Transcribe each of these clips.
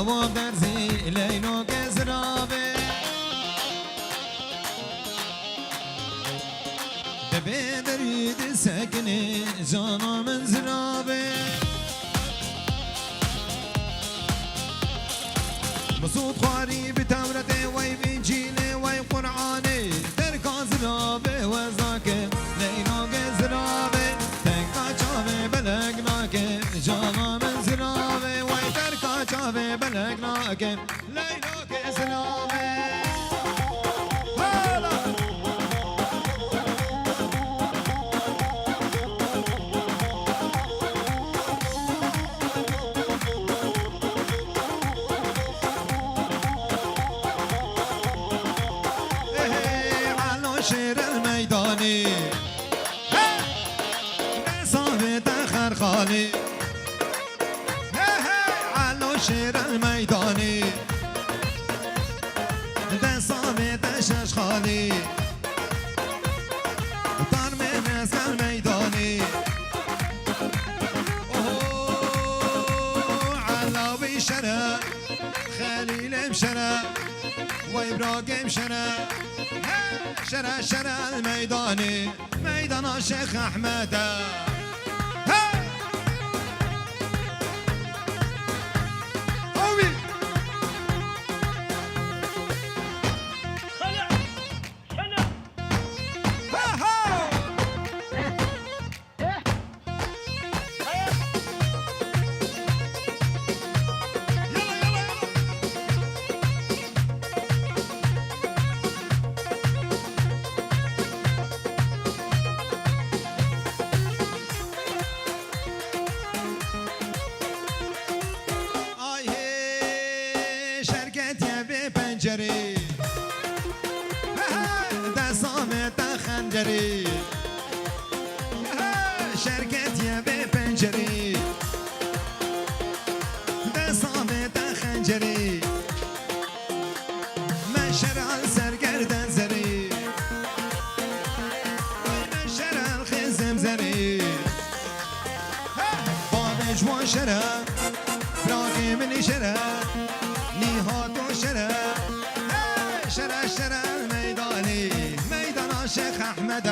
و درزی لینو گزرابه دبی درید سکنی جانا من زرابه مصود خواري بتورته وي بإنجيله وي قرآني تركا زرابه وزاكه لينو زرابه تنكا چاوه بلغناكه جانا من زرابه وي تركا چاوه بلغناكه لينو زرابه شیر المیدانی نصابت خرخالی علو شیر المیدانی نصابت ششخالی دار من از المیدانی علاوی شرع خلیل شرع و ابراهیم شرع شرع شرع الميداني ميدان الشيخ أحمد جري دسامت خنجري شركت يا ببنجري دسامت خنجري مشرع سرگردن زري مشرع الخزم زري بابج وشرع براكي من شرع نهاد وشرع شرع شرع الميداني ميدان الشيخ أحمد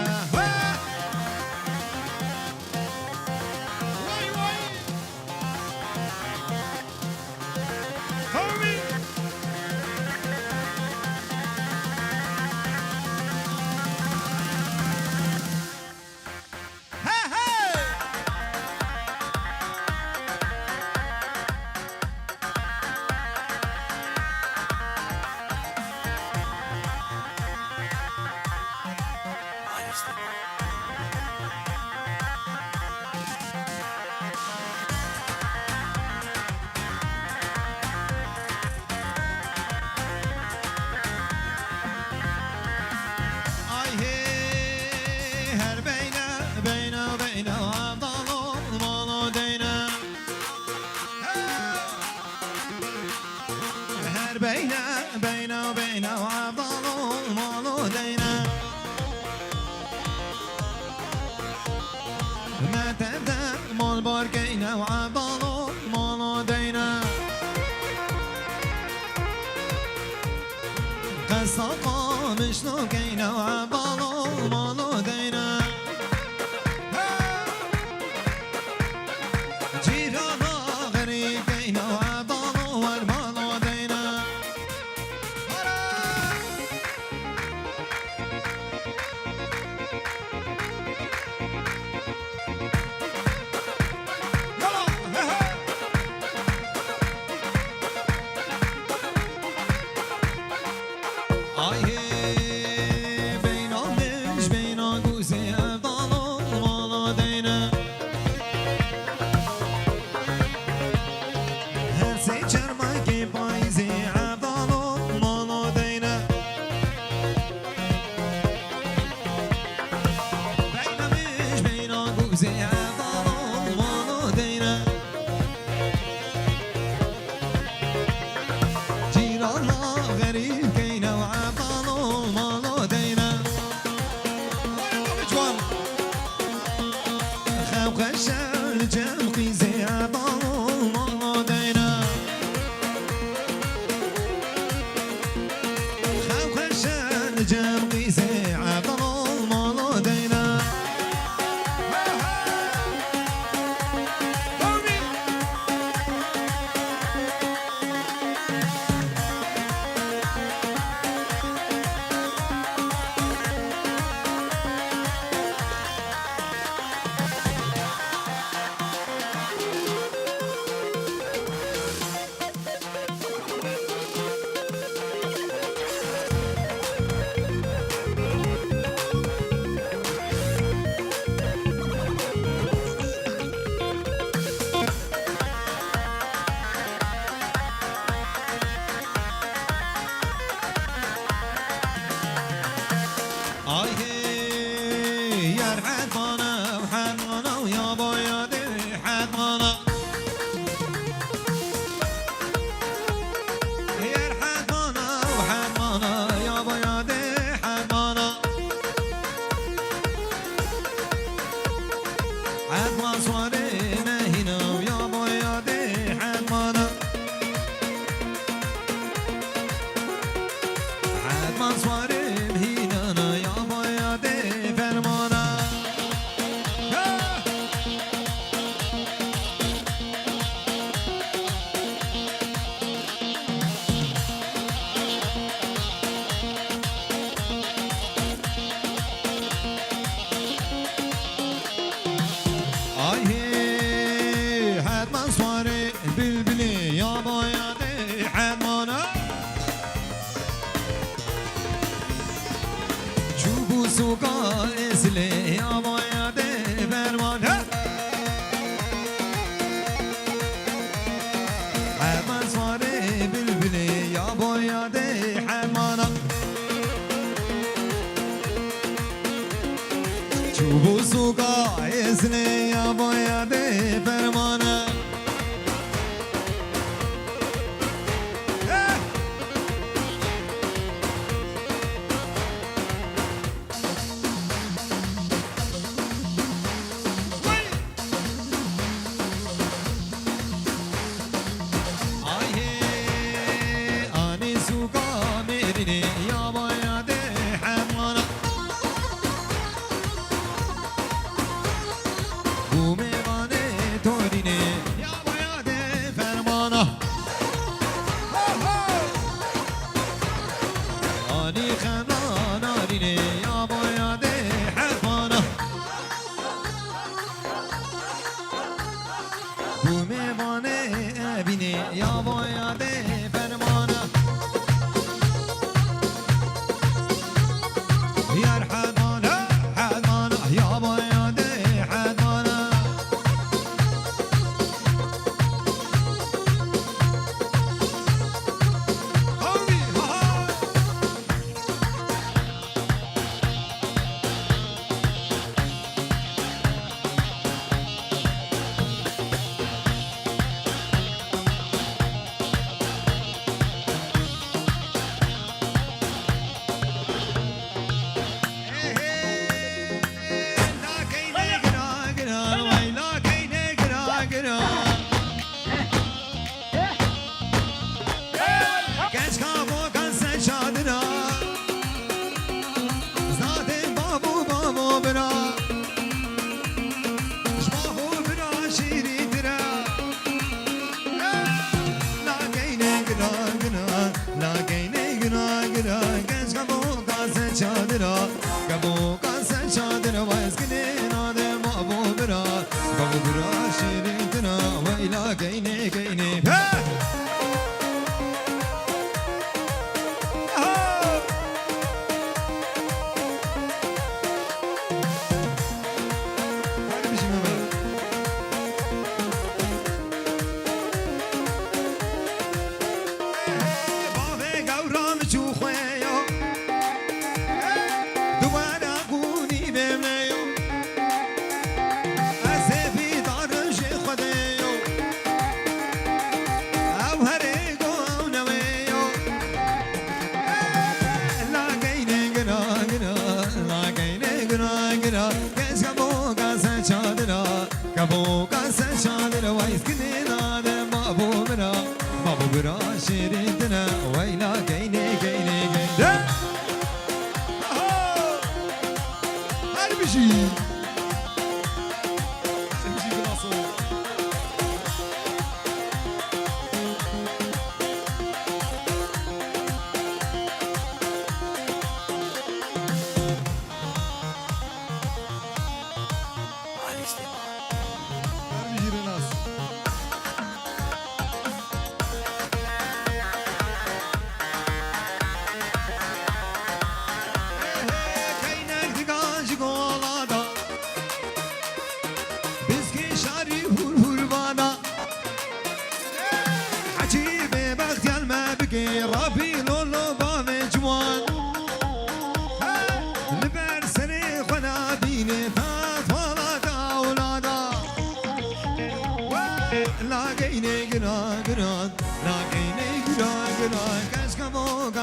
بينا وبينا وعضلوا المولو دينا ما تبدأ مول باركينا وعضلوا المولو دينا قصقا مشنو كينا وعضلوا المولو دينا جيرانا غريب كينا وعضلوا والمولو دينا بينا جم قيسي عبد الله مالو دينا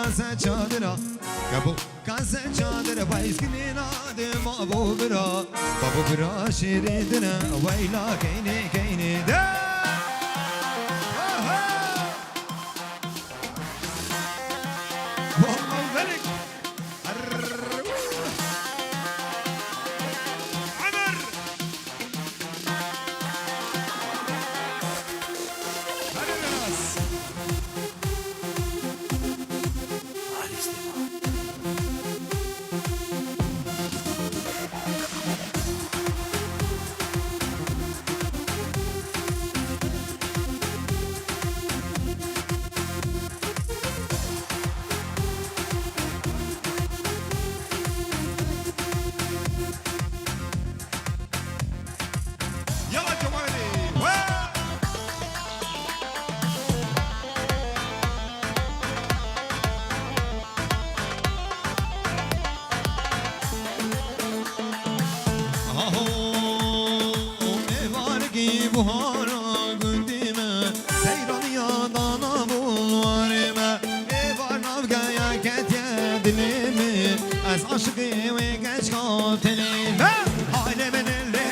kase çadıra Kabu kase çadıra Bayskinin adı babu bira Babu bira şiridine Vayla keyni keyni de Vallahi velik buhara gündime Seyran yadana bulvarime var navgaya ketye dilimi Az aşkı ve geç katilime Ailemin elle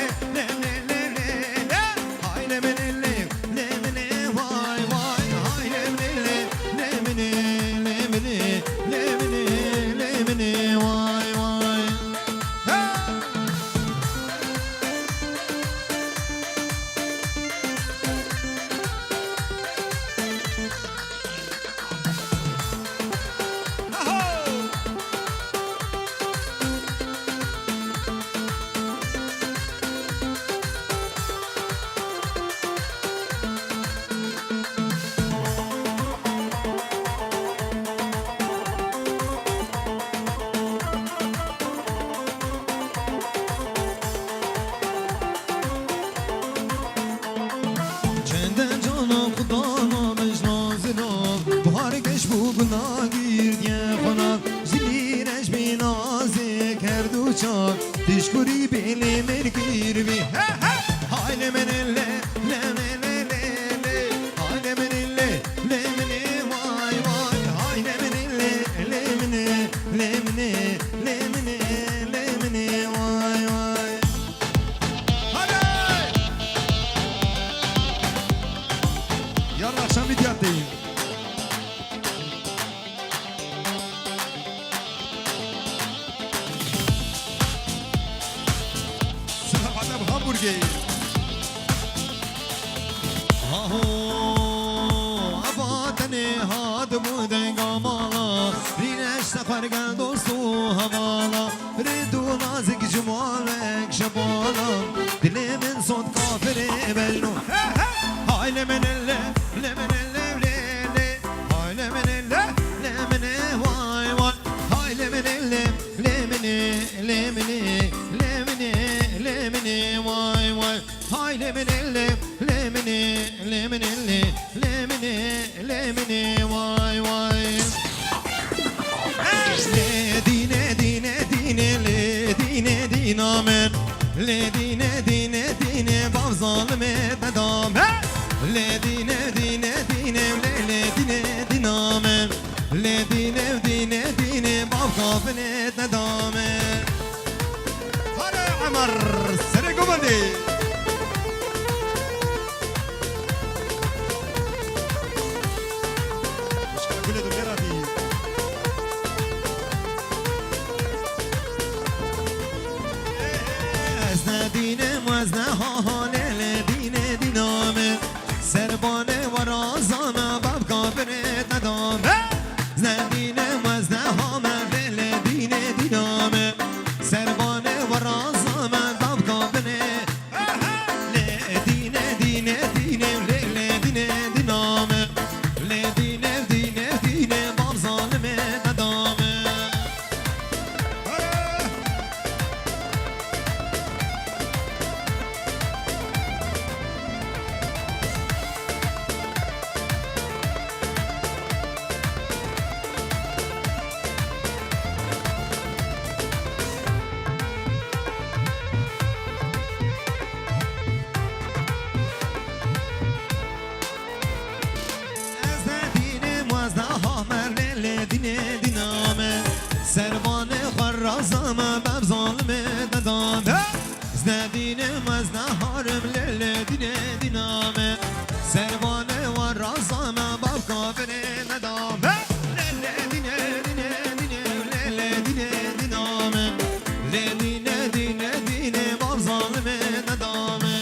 Ailemin elle vay vay Ailemin elle vay vay Dişkuri beni merkir bi Ailemin elle Ailemin elle vay vay Ailemin elle vay vay Hadi yarın akşam video atayım Hamburger Aho abatane had muden gamala Rineş safar gel dostu havala Redu nazik cumalek şabala Dilimin son kafiri belnu Ailemin elle Ailemin elle vay vay Ailemin elle vay vay Ailemin elle vay vay Dinamen dine bav zalim edam le dine dinamen le dine bav kafin edam hadi Amar sere gomandi وزنه ها دینه دینامه سربانه و رازانه باب کابره ندامه زدینه وزنه ها دل دینه دینامه سربانه و رازانه باب کابره دینه دینامه دینه باب ظالمه ندامه دینامه سروان خرازم بب ظالم ددامه زدینم از نهارم لیل دینه دینامه سروان و رازم بب کافر ندامه لیل دینه دینه دینه لیل دینه دینامه لیل دینه دینه دینه بب ظالم ندامه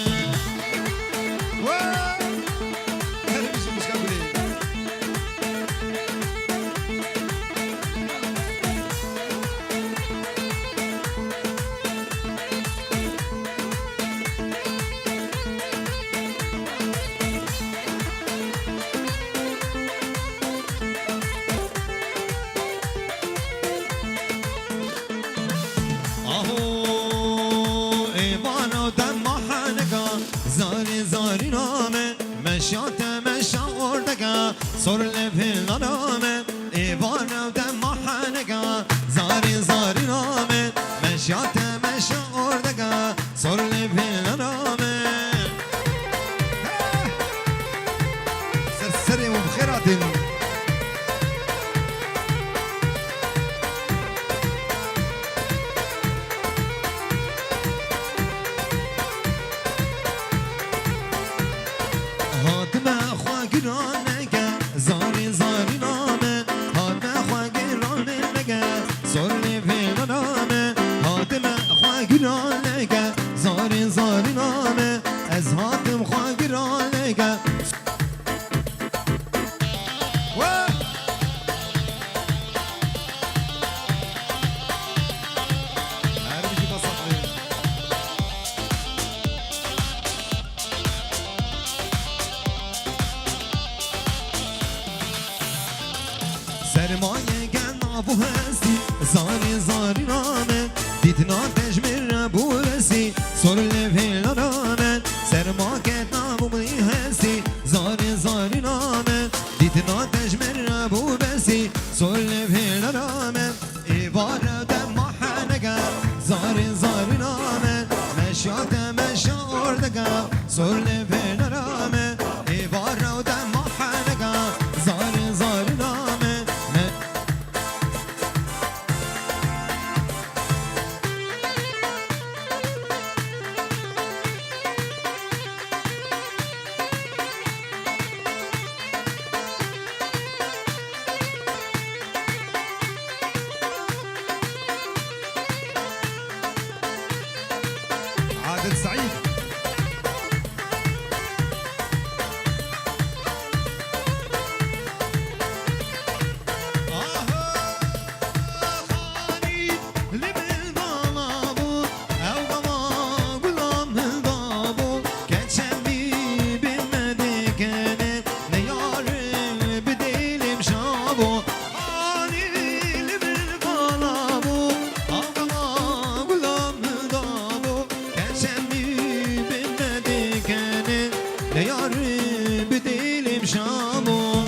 زاری نامه مشات مشاوردگا سرل پیل نامه ایوان و دم محنگا زاری نامه مشات مشاوردگا سرل پیل نامه سرسری مبخیراتین زاری نامه حاتم خواگران نگه سرلی پیل نامه حاتم خواگران نگه زاری نامه از حاتم خواگران نگه سرمایه گن ابو هستی زاری نامه دیتنا تجمیر ابو رسی سرل پیل نامه سرمایه ابو هستی زاری نامه دیتنا تجمیر ابو رسی سرل پیل نامه ایوار دم محنگا زاری نامه مشات مشاوردگا سرل پیل نامه ایوار دم محنگا زاری نامه عادل سعيد Yar bedelim şamu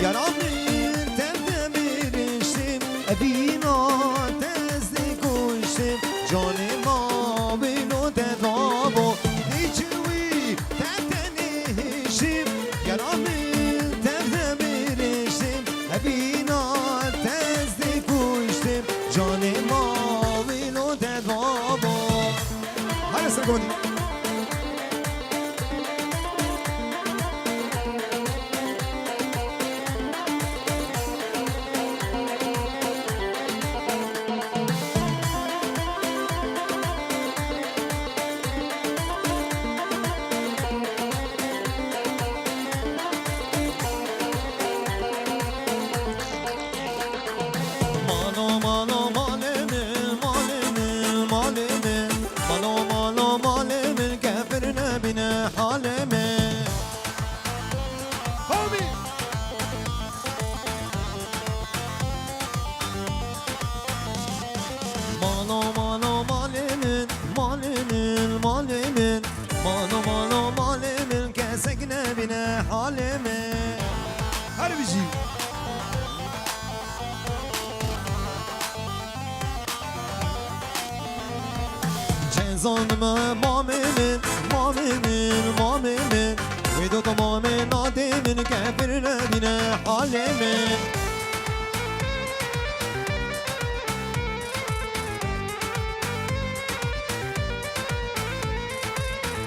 Yaramın telde biriştim Ebina tezli kuştim Canıma bilo tedavo Dicvi telde niştim Yaramın telde biriştim Ebina tezli kuştim Canıma bilo tedavo Hadi sıra komadın Mano Mano mano malimin, malimin, malimin. Mano mano malimin, kesek ne bine halimin. Hadi bir şey. Cezanıma mamimin, mamimin, mamimin. Vedo tamamen ademin, kefirine bine halimin.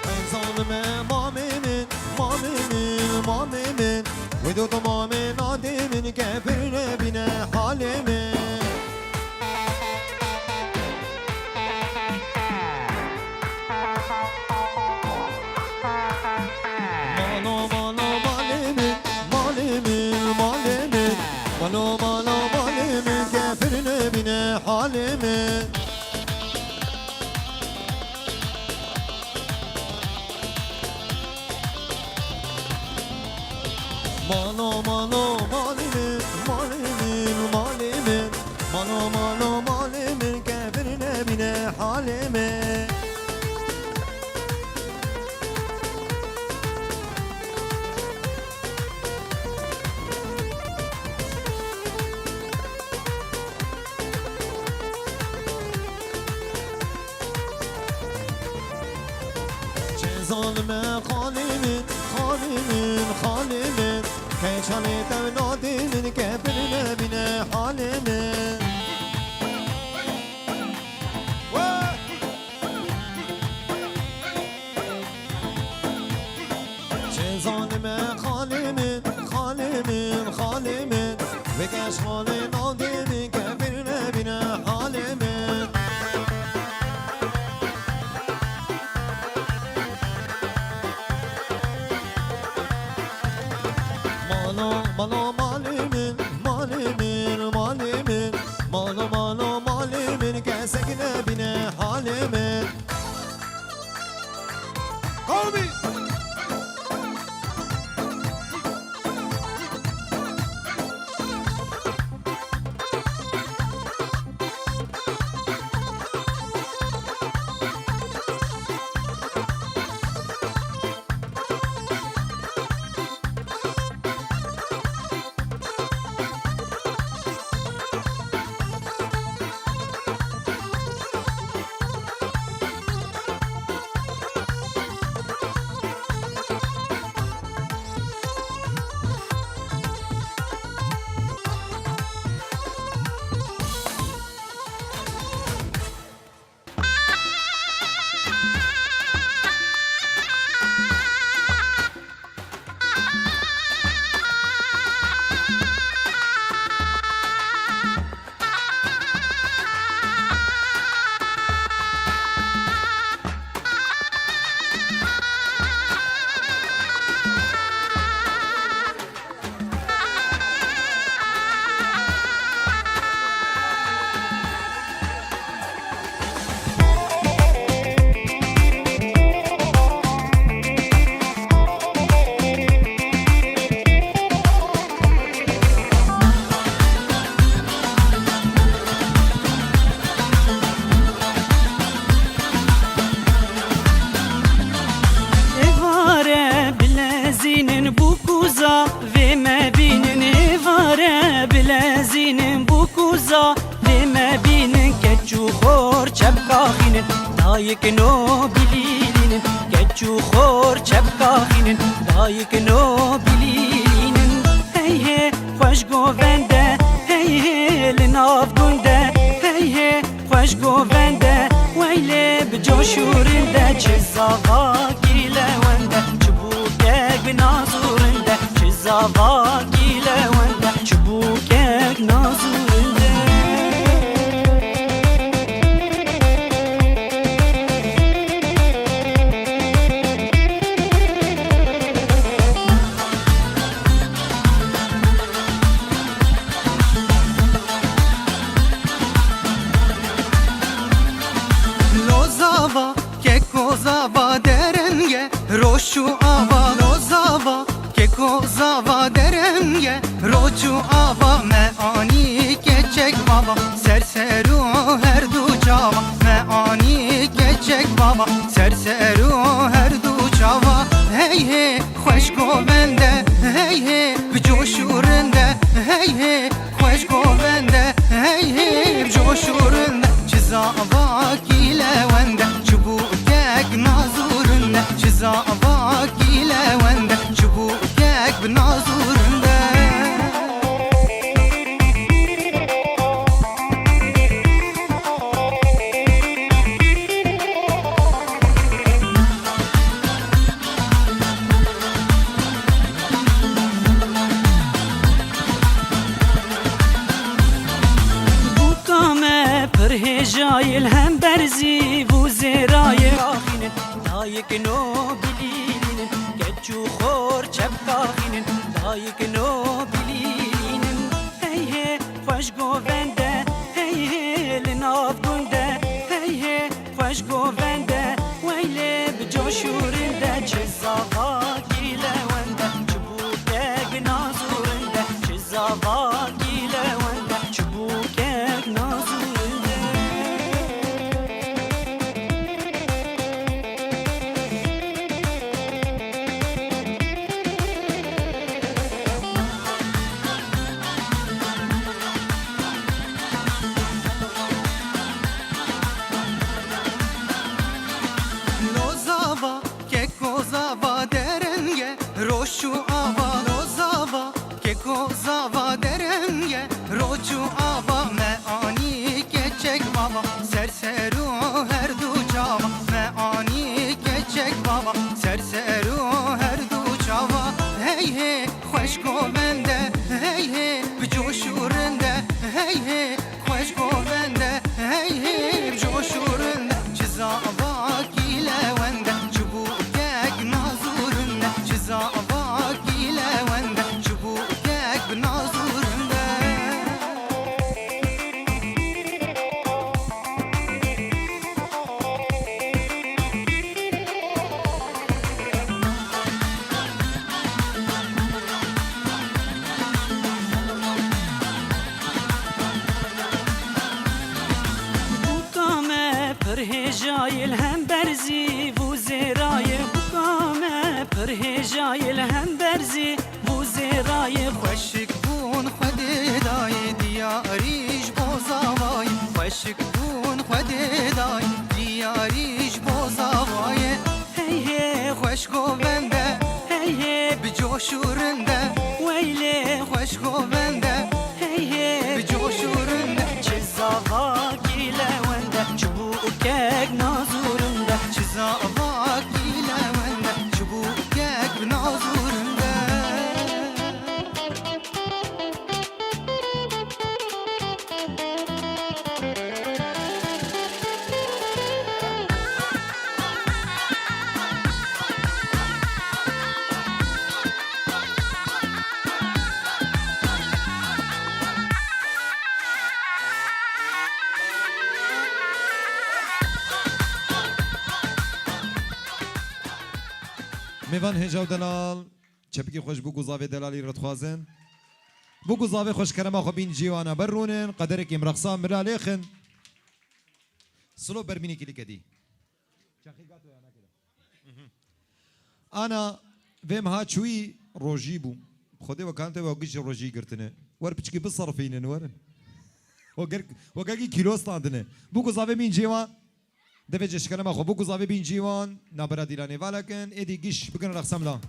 Cezanıma mamimin, mamimin, mamimin. Vedo tamamen ademin, kefirine bine halimin. Mano mano malimin kefirine bine halimin. Mano mano malimin, malimin, malimin. Mano mano malimin kefirine bine halimin. Zalime halimin, halimin, halimin. Keşanı evladimin kefirine bine halimin. Zalime halimin, halimin, halimin. Ve keşanı evladimin kefirine bine halimin. Mano malimin, malimin, malimin. Mano mano malimin, kesekine bine halimin. Kalbi. دایک نو بلیلین گچو خور چپ کاخین دایک نو بلیلین هی هی خوش گوونده هی هی لناف گنده هی هی خوش گوونده ویله بجوشورنده چه زاوا گیله ونده چبوکک بنازورنده چه زاوا گیله ونده چبوکک نازورنده Zava derenge roşu ava lozava keko zava derenge roşu ava me ani keçek baba serseru her duca جایل هم برزی و زرای آخینن دایک نو بلیلینن گچو خور چپ کاخینن دایک نو بلیلینن هی هی خوش گوونده هی هی لناف گنده هی هی خوش گوونده ویله بجوشورنده چه زاغا گیله ونده چبوکه نازورنده چه زاغا گیله ونده چبوکه نازورنده لوزاوا که کوزاوا درنگه روشو آوا لوزاوا که کوزاوا درنگه روشو آوا معانی که چک بابا سرسرو هر دو چاوا معانی که چک بابا سرسرو هر دو چاوا هی هی خوش گوونده هی هی بجوشورنده هی هی خوش گوونده هی هی بجوشورنده چیزاوا ونده چبوکک نازورنده چیزاوا گیله ونده چبوکک بنازورنده بکامه پرهجایل هم برزی و زرای بکامه پرهجایل هم برزی و زرای خوشک بون خودی دای دیاریش بوزاوای خوشک بون خودی دای دیاریش بوزاوای هی هی خوش گوونده هی هی بجوشورنده ویله خوش گوونده هی هی بجوشورنده چه زاغا گیله ونده چبوکک نازورنده چیزاوا گیله ونده چبوکک بنازورنده میوان هجاو دلال چپکی خوش بو گزاوی دلالی ردخوازن بو گزاوی خوش کرما خو بین جیوانا برونن قدرک امرقصا مرالیخن سلو برمینی کلی کدی انا ویم ها چوی روجی بو خودی وکانت و گیش روجی گرتنه ور بچکی بصرفینن ورن وگرگی کیلو استاندنه بو گزاوی بین جیوان دفع جشکرم خو بو گزاوی بین جیوان نبرد ایرانی ولکن ایدی گیش بگن رقصم لا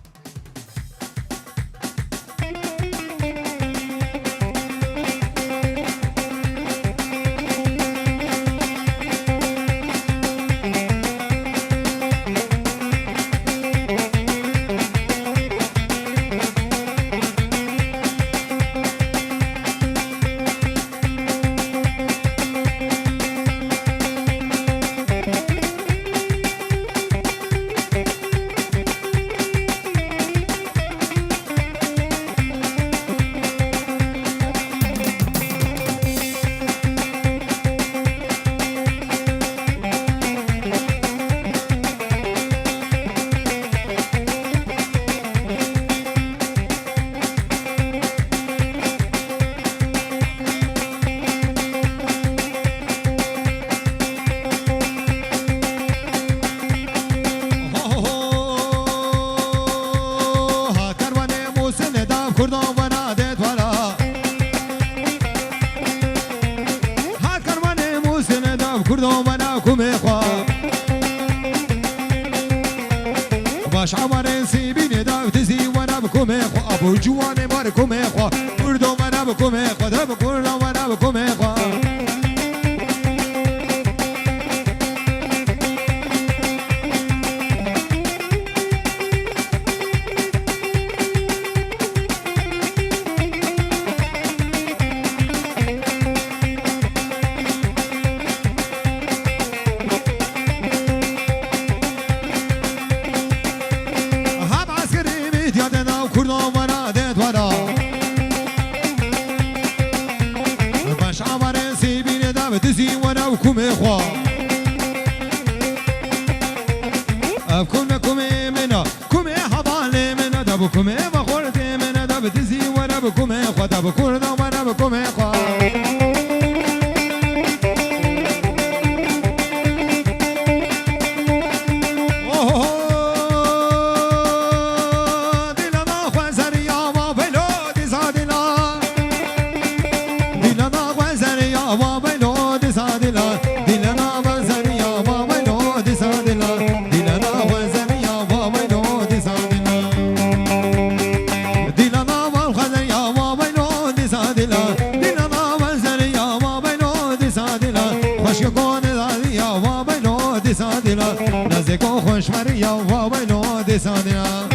باش عمرين سيبيني داو تزي وانا بكم اخو ابو جواني ماركم اخو بردو وانا بكم اخو داب كردو وانا بكم اخو ورا وكم خوا كم منا كم حبال منا دب كم بخورت منا دب تزي ورا بكم خوا دب كورد ورا بكم خوا نزدیکو خوش مریا و بینو دیسانیا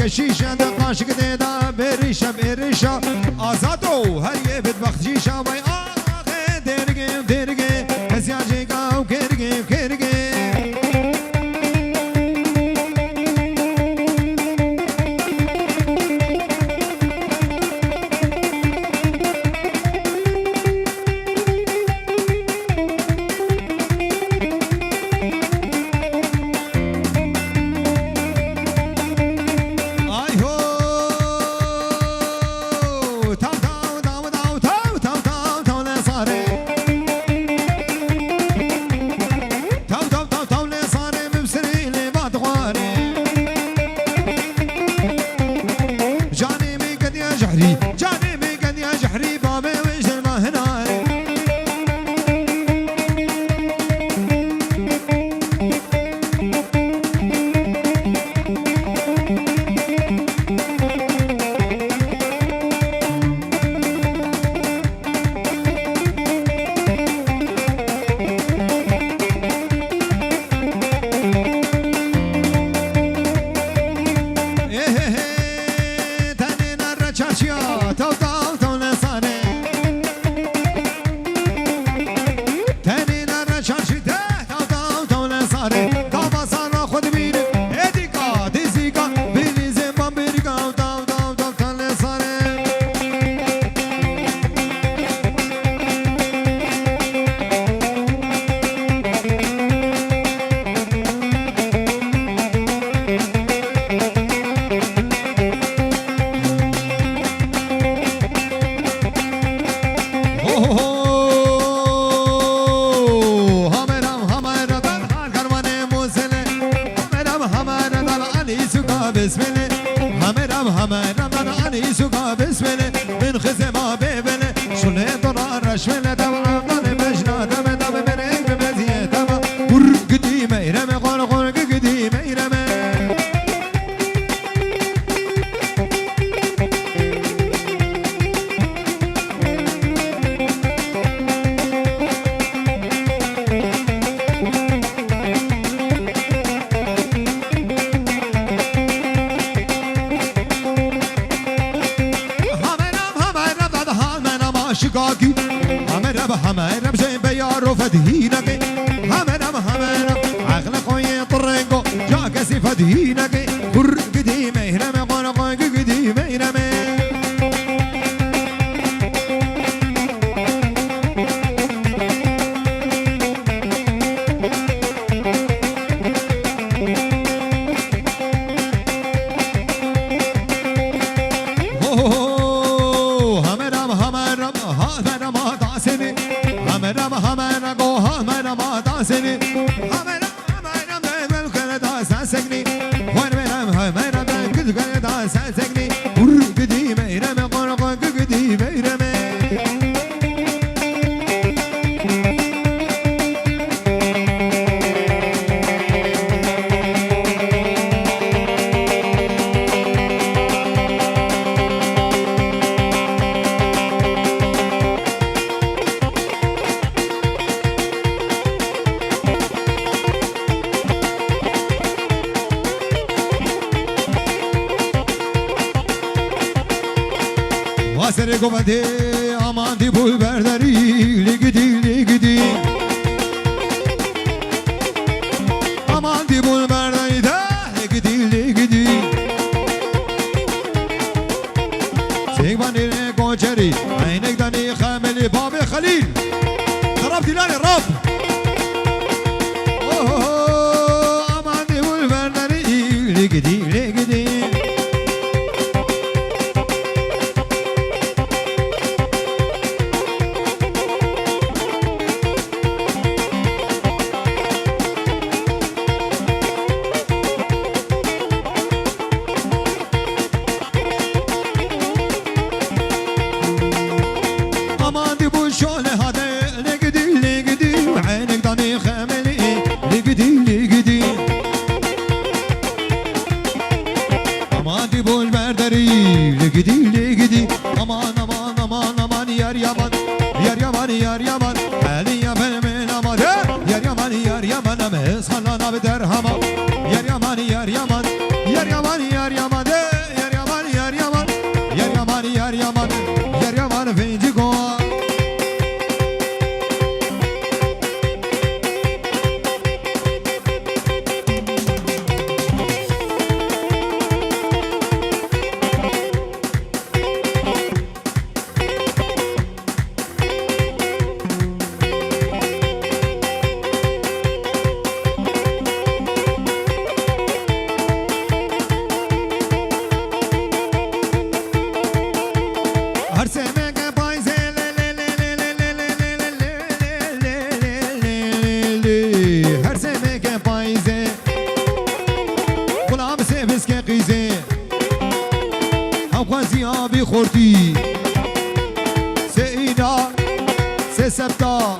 کشیشا ده عاشق ده دا بریشا بریشا آزادو هر یه بدبخت جیشا وای آخه درگه درگه کسی آجه گاو کرگه کرگه علي سوقا بسم الله همرم علي سوقا بسم الله من خزما ببله شله دولار رشوله دم عمدان بجنا دم برنگ بمزیه دم قرقدی میرم قرقدی میرم شقاقي همرب زين بيارو فدهينك همرب عقل خوي طريقو جاكسي فدهينك قر قديم يهرم قرق قديم يهرم سني همرم دل كل داس سكني وين همرم كل داس سكني قديم يرم قرق قديم يرم واسر قوته aman di bul berdari ligidi aman di bul berdari da ligidi سيباني كوچري عينك داني خاملي باب خليل ضرب دلالي الرب aman di bul berdari ligidi ligidi aman yar yaman Ali yaman aman yar yaman ames halana beder hama yar yaman fenci go خورتی سه اینا سه سبتا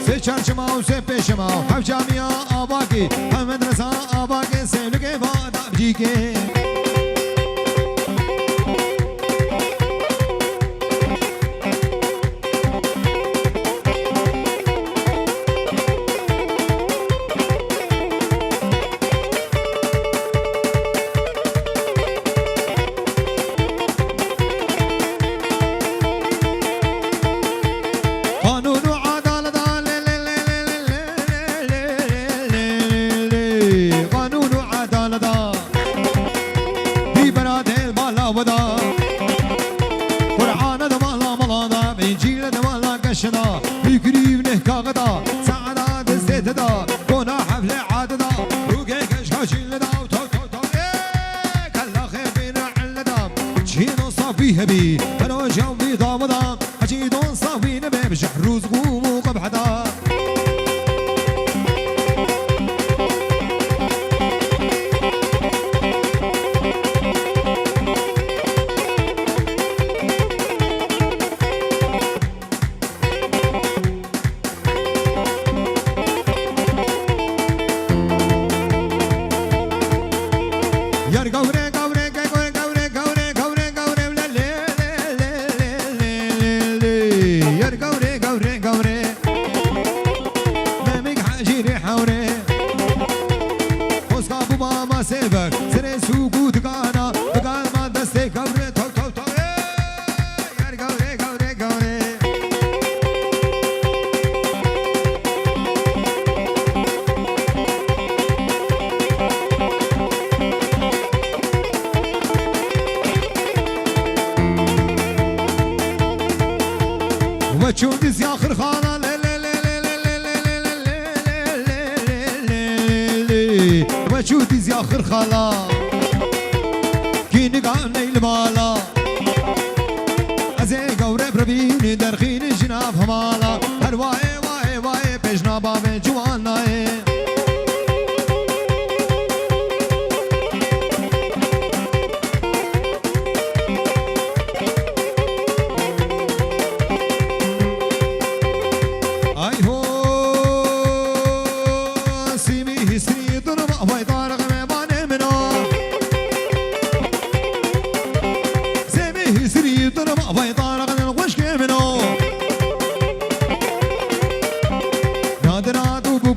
سه چرچما و سه پیشما هم جامعه آباکی هم مدرسه آباکی سه لگه بادا بجیگه هبي انا جنبي ضامضه اجي دون صافي نبي بجحروز قوم وقبحدا يا قوري قوري قوري قوري قوري قوري قوري لا لا لا لا يا قوري قوري قوري ما مك حاجي حوري وسكابو ماما سيفك سري سوقو دقانا دقان ما دستي قوري تو تو تو يا قوري قوري قوري وشوف دي اخر خانه لا لا لا لا لا لا لا وشوف دي اخر خاله كي نقعني المالا ازي قوري بربيني درخين جناب همالا هرواي واي واي بجنا بابي جوانا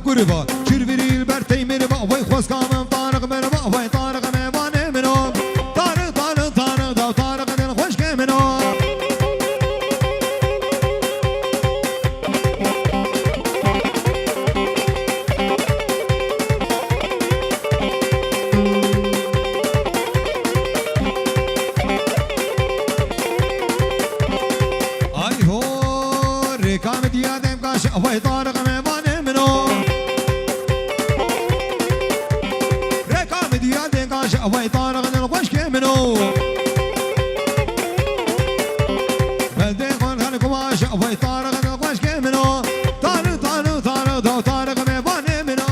قربا شرفري البرتي مربا وي خوس كامن طارق مربا وي طارق ميبان منو طارق طارق طارق دو طارق دل خوش كمنو اي هو ركام ديادم كاش وي طارق ميبان منو وي طارق الغش كمنو بدي قول خلكم عاش وي طارق الغش كمنو طارق طارق طارق دو طارق ميبان منو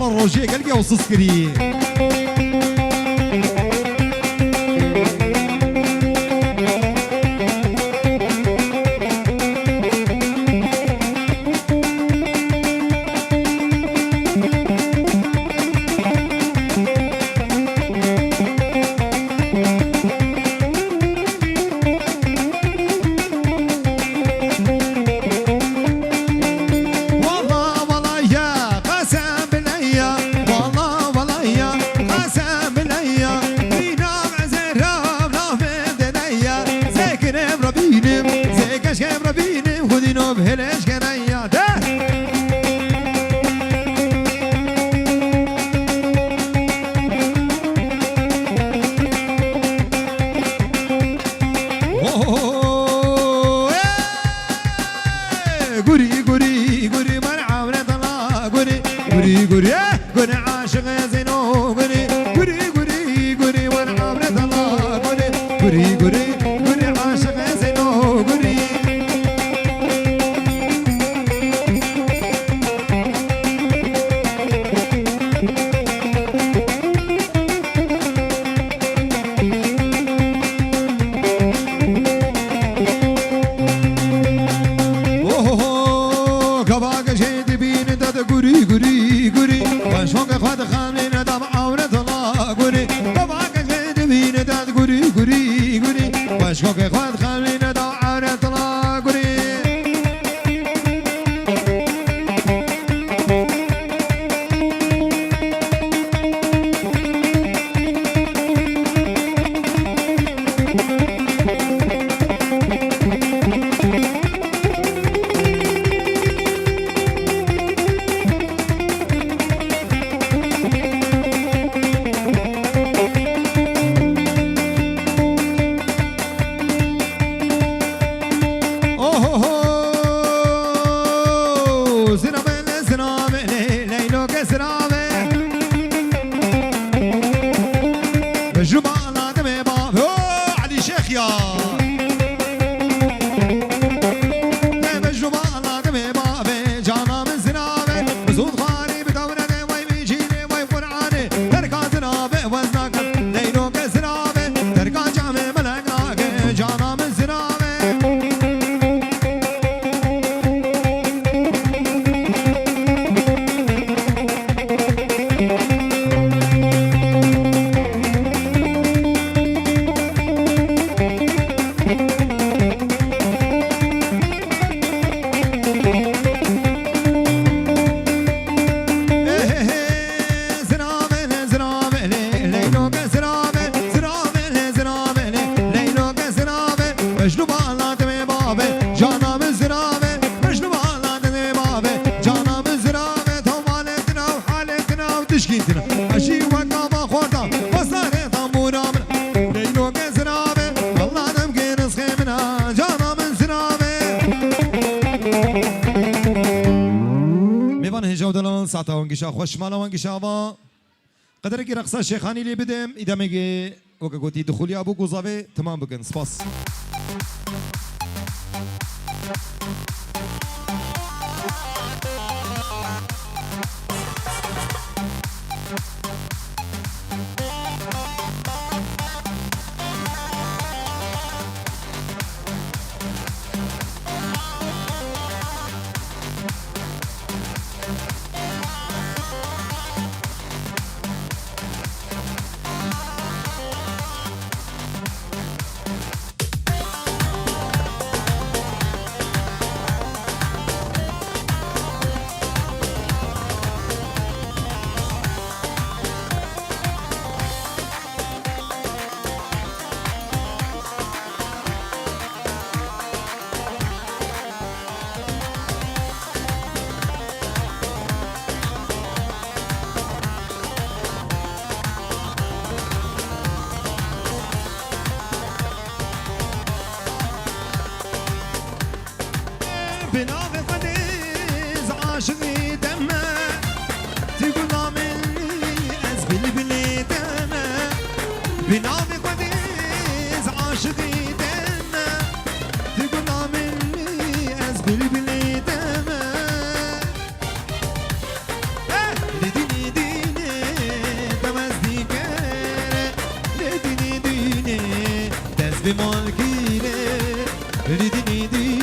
روجيه قلقي وصسكري بهلش كنايا ده قري قري قري من عاونة الله قري قري قري قري عاشق زينو قري قري قري قري من عاونة الله قري قري قري قري عاشق زينو قري مشكوك خود خلينا دعارة طلا قري ساعتا وانگشا خوش مالا وانگشا با قدر کی رقصه شیخانی لی بدم ایده میگه وکا گوتی دخولی ابو گوزاوه تمام بکن سپاس بناف قديز عاشقي دمه تقول عملي أزبل بلي دمه بناف قديز عاشقي دمه تقول عملي أزبل بلي دمه لديني ديني تمزدي كاره لديني ديني تزبي مالكيني لديني ديني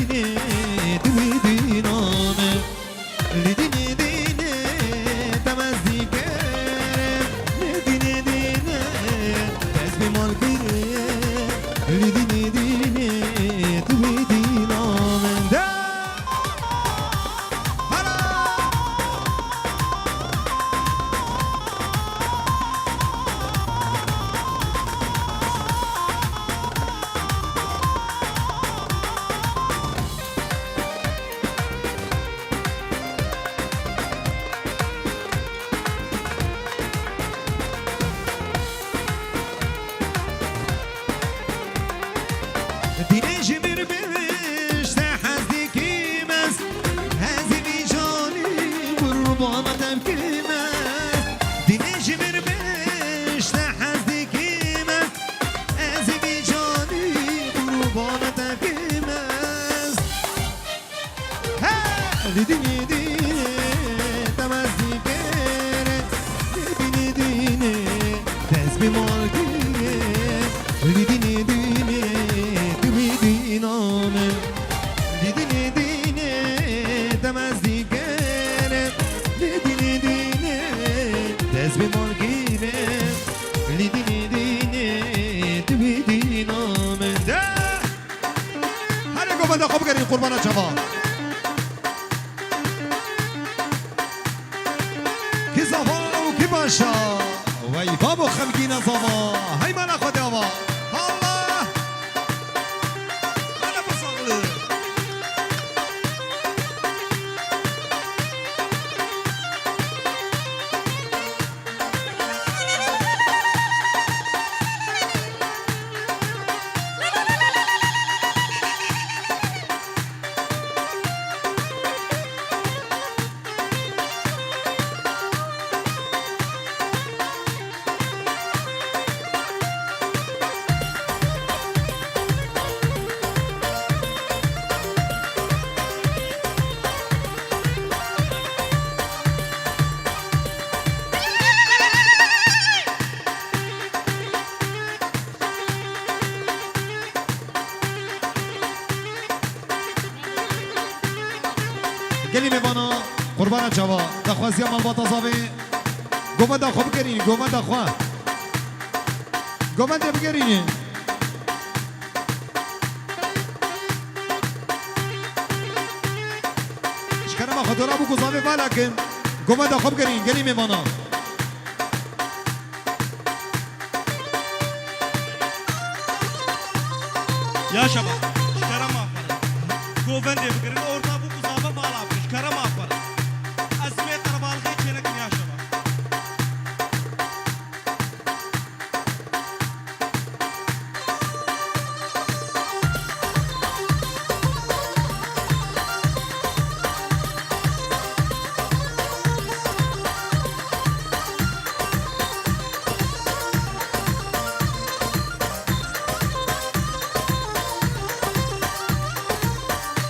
Yeah! قومن دا خوب گرین قربان چوا کی زوا و کی باشا وای بابو خمگین زوا هی من خود اوا الله انا بصغر گلی میوانا قربان جوا دخوازی مال با تزاوی گومن دا خوب گرینی گومن دا خواه گومن دا بگرینی شکر ما خطورا بو گذابی بلکن گومن دا خوب گرین گلی میوانا Ya şaba, şikara mı aferin? Goven de bugün orta bu kuzaba bağlı şikara mı aferin? Azmi karabalığı çeyrek ya şaba.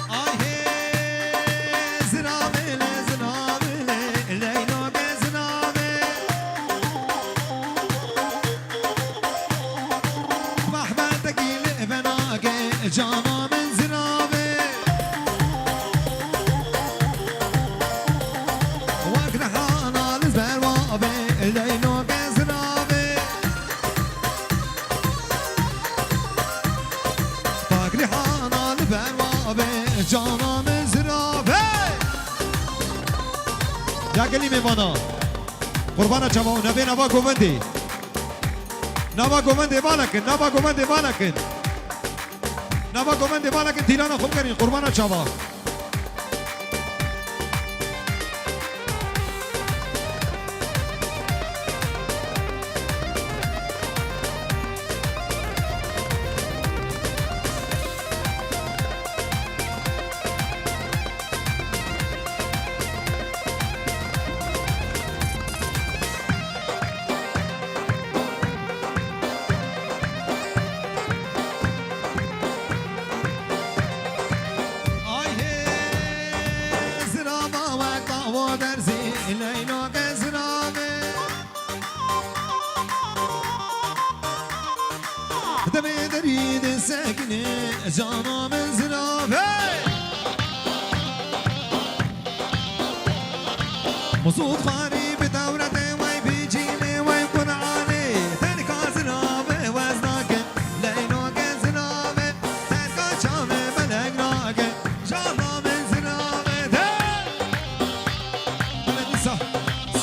Ay hey zinabele zinabele Leyla be zinabe Mahmet gil benage cana men zinabe Vakrahana lizbervabe Leyla be zinabe Vakrahana lizbervabe cana men zinabe Ya geli میوانا قربان جوان نبی نوا گووندی نوا گووندی بالکن نوا گووندی بالکن نوا گووندی بالکن تیرانا خوب کرین قربان جوان Ay hey zirama ve dava derzi Leyla ke zirame Deme deridi sekini Cana men zirame Musud gharib دورته وای بیجیلی وای قرآنی تنکا زنابه وزناکه لینوکه زنابه تنکا چامه بلگناکه جانامه زنابه بلدیسا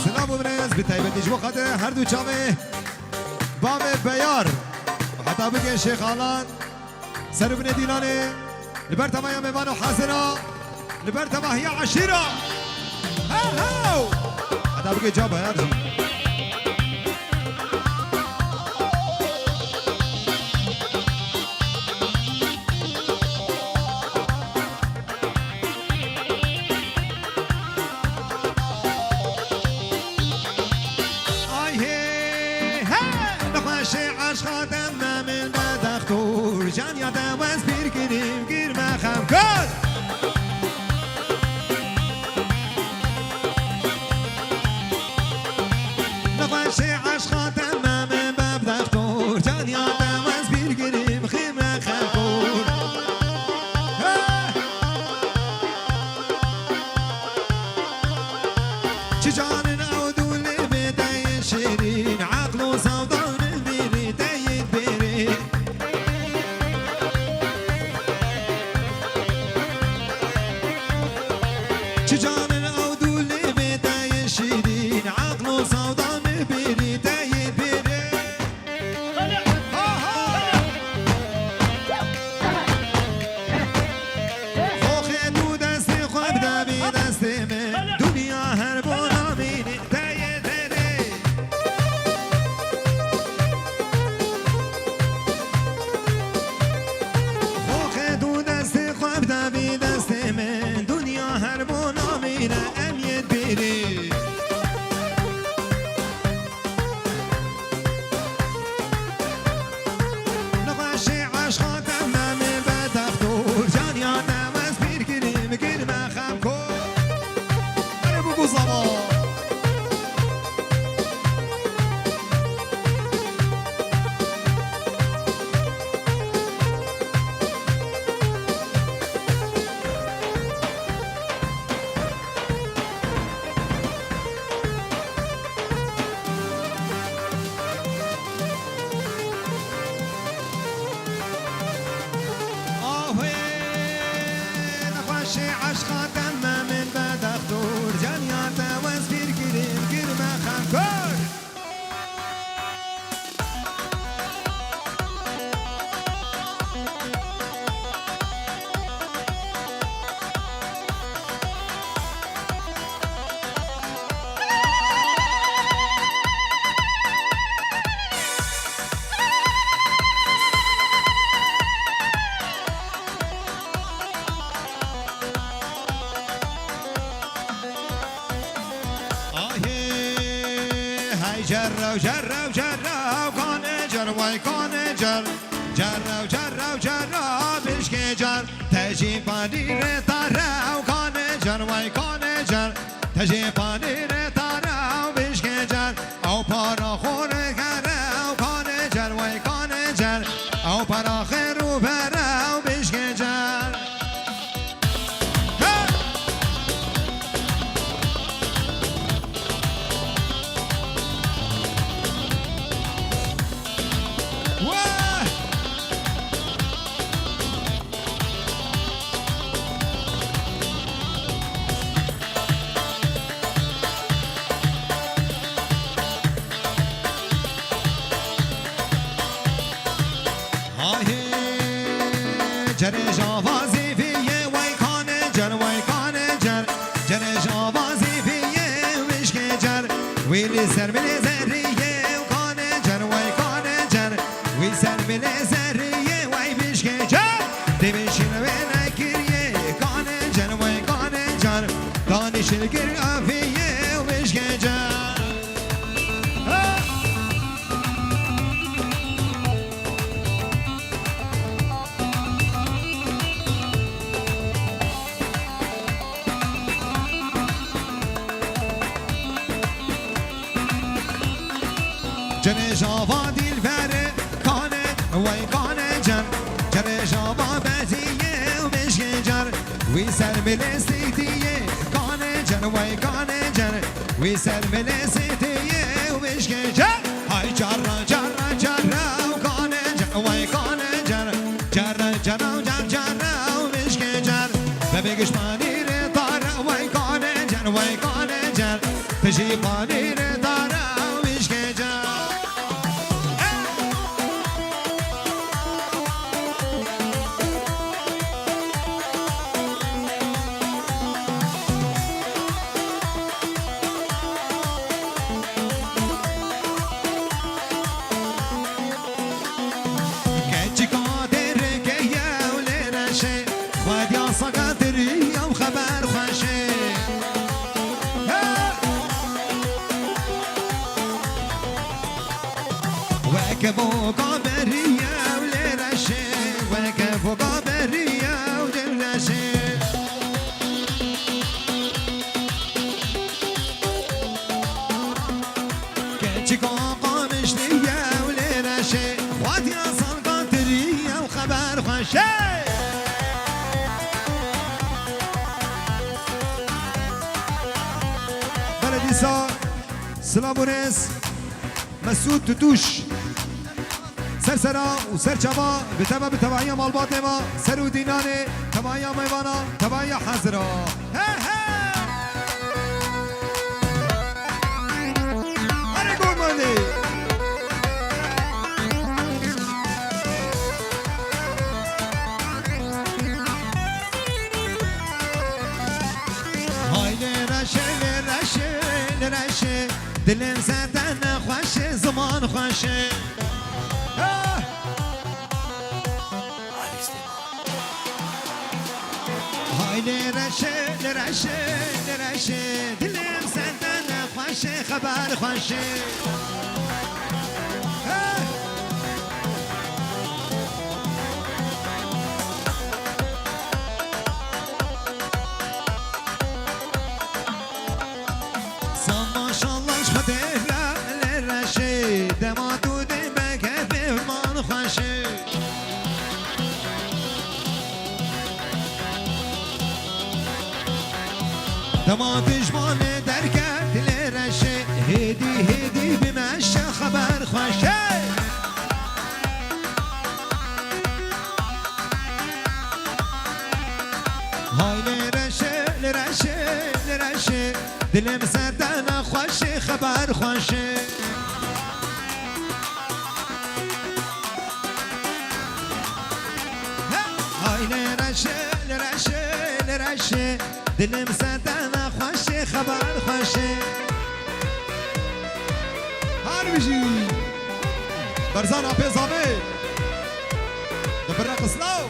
سلام و برز بتایبتیش وقت هر دو چامه بام بیار حتی بگه شیخ آلان سر بن دیلانه لبر تمایا میوان و حاضرا لبر تماهی عشیرا هاو هاو حتی بگه جا بیار جی جان یادم از پیر گیریم گیر مخم کن نقاش عشق تمام باب دکتور جان یادم از پیر گیریم خیر مخم کن چه جان نعودو لبدای شیرین عقل و سودان بیری تایید بیری چجان او دولی بیتای شیرین عقل و سودا میبینی تایی بیری خوخه تو دست خواب دبی دست من دنیا هر بونا مینی تایی بیری خوخه تو دست خواب دبی دست من دنیا هر بونا مینه امیت بیری نقاشی عشقات امامي بدخدور جانيا نواز بير كريم كريم خمكو انا بوكو صبا نقاشي عشقات امامي بدخدور جانيا نواز بير كريم كريم خمكو جرو جرو جرو کانه جر وای کانه جر جرو جرو جرو بشک جر تجی پانیر تارو کانه جر وای کانه جر تجی پانیر تارو بشک جر او پارا خوره کرو کانه جر وای کانه جر او پارا خیرو برو بشک جر جرش آوازی فیه وای کانه جر وای کانه جر جرش آوازی فیه وشک جر ویلی سر بلی زریه کانه جر وای کانه جر وی سر بلی زریه وای وشک جر دیوشین و نکریه کانه جر وای کانه جر دانشل گر آفیه وشک جر جرش آوا دیل بره کانه وای کانه جر جرش آوا بزیه و بشک جر وی سر بلستی دیه کانه جر وای کانه جر وی سر بلستی و بشک جر های جر جر جر و کانه جر وای کانه جر جر جر جر جر و بشک جر ببگش پانیر تار وای کانه جر وای کانه جر تجی پانیر تار و بشک جر وكفو قابرية ولرشي وكفو قابرية ولرشي كتشكو قامش ليا ولرشي وادي أصل قاترية وخبر خشي بلدي صار سلامونيس مسعود توتوش سرسرا و سرچوا به تبعیه مالبات ما سر و دینانه تبعیه میوانا تبعیه حضرا بده های لرشه لرشه لرشه دلم زدن خوشه زمان خوشه های لرشه لرشه لرشه دلم زدن خوشه خبر خوشه ماشاءالله شده لرشه دماتو دمکه بهمان خوشه دماتش مانه درکت لرشه هدی هدی بمشه خبر خوشه های لرشه لرشه لرشه دلم زدن خوشه خبر خوشه های لرشه لرشه لرشه دلم زدن خوشه خبر خوشه هر بجی برزان آپی زامه دبر رقص لو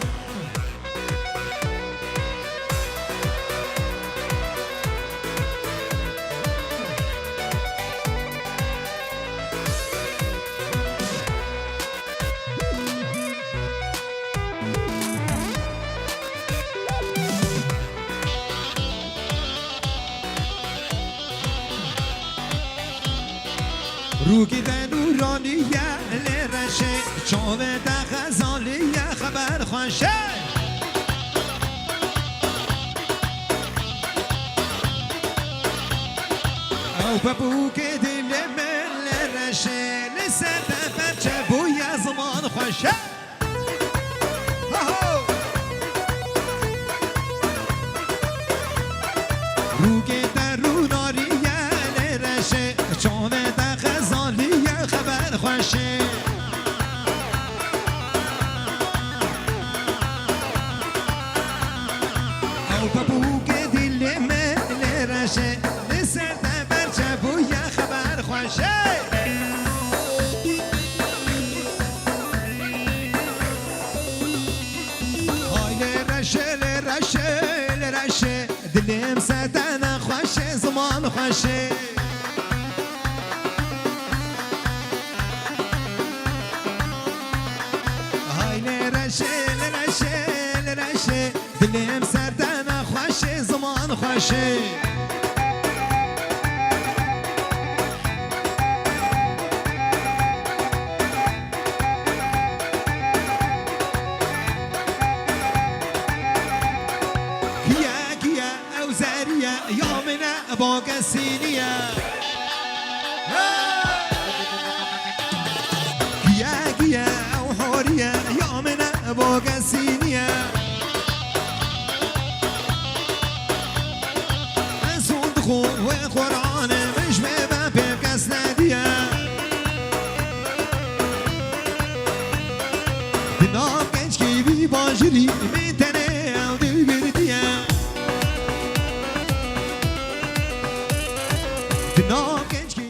روکی ده نورانیه لرشه چاوه ده غزالیه خبر خوشه او ببوک دل من لرشه لسه ده برچه بوی زمان خوشه روکی ده نورانیه لرشه چاوه ده غزالیه خبر خوشه او ببوک دل من لرشه لسه ده برچه بوی خبر خوشه های لرشه لرشه لرشه دلم زدن خوشه زمان خوشه های لرشه لرشه لرشه دلم زدن خوشه زمان خوشه